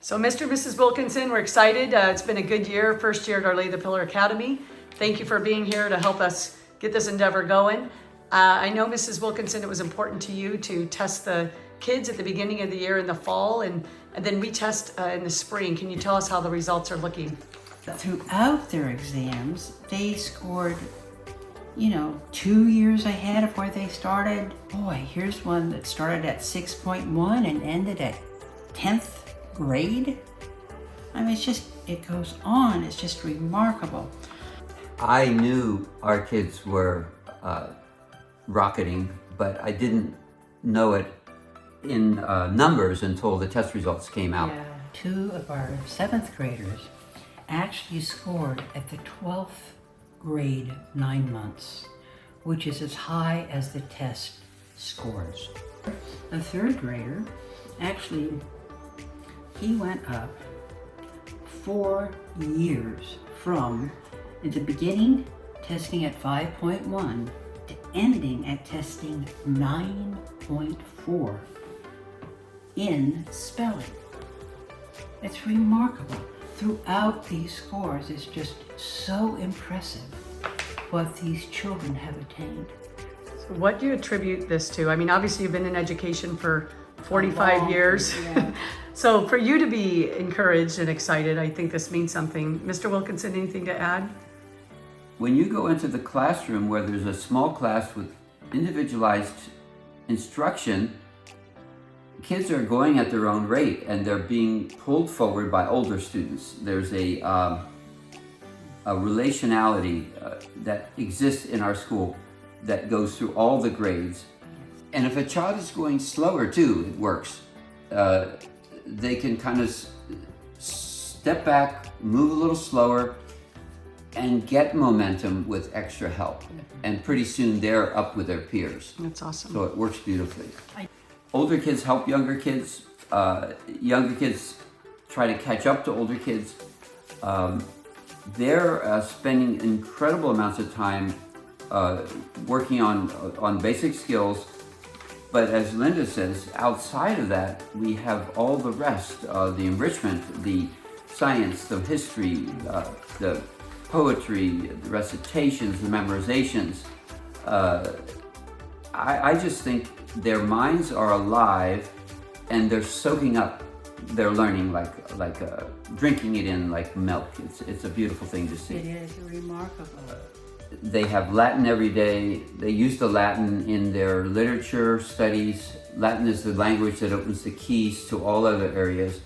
So Mr. Mrs Wilkinson, we're excited. It's been a good year, first year at Our Lady of the Pillar Academy. Thank you for being here to help us get this endeavor going. I know, Mrs. Wilkinson, it was important to you to test the kids at the beginning of the year in the fall, and then we test in the spring. Can you tell us how the results are looking? Throughout their exams, they scored, 2 years ahead of where they started. Boy, here's one that started at 6.1 and ended at 10th grade. I mean, it goes on. It's just remarkable. I knew our kids were rocketing, but I didn't know it in numbers until the test results came out. Yeah. 2 of our 7th graders actually scored at the 12th grade 9 months, which is as high as the test scores. A 3rd grader, actually, he went up 4 years from in the beginning testing at 5.1 to ending at testing 9.4 in spelling. It's remarkable. Throughout these scores, it's just so impressive what these children have attained. So what do you attribute this to? I mean, obviously you've been in education for 45 years. Yeah. So for you to be encouraged and excited, I think this means something. Mr. Wilkinson, anything to add? When you go into the classroom where there's a small class with individualized instruction, kids are going at their own rate and they're being pulled forward by older students. There's a relationality that exists in our school that goes through all the grades. And if a child is going slower too, it works. They can kind of step back, move a little slower, and get momentum with extra help. And pretty soon they're up with their peers. That's awesome. So it works beautifully. Older kids help younger kids. Younger kids try to catch up to older kids. They're spending incredible amounts of time working on basic skills. But as Linda says, outside of that, we have all the rest, the enrichment, the science, the history, the poetry, the recitations, the memorizations. I just think their minds are alive and they're soaking up their learning like drinking it in like milk. It's a beautiful thing to see. It is remarkable. They have Latin every day. They use the Latin in their literature studies. Latin is the language that opens the keys to all other areas.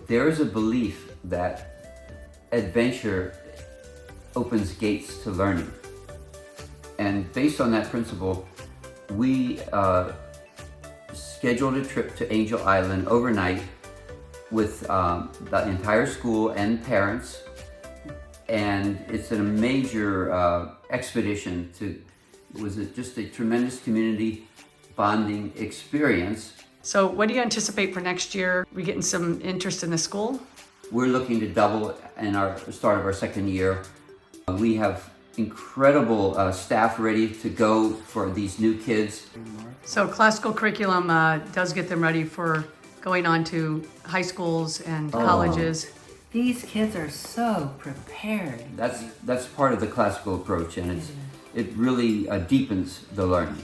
There is a belief that adventure opens gates to learning. And based on that principle, we scheduled a trip to Angel Island overnight with the entire school and parents. And it's a major expedition. It was just a tremendous community bonding experience. So what do you anticipate for next year? We getting some interest in the school? We're looking to double in our start of our 2nd year. We have incredible staff ready to go for these new kids. So classical curriculum does get them ready for going on to high schools and colleges. These kids are so prepared. That's part of the classical approach, and it really deepens the learning.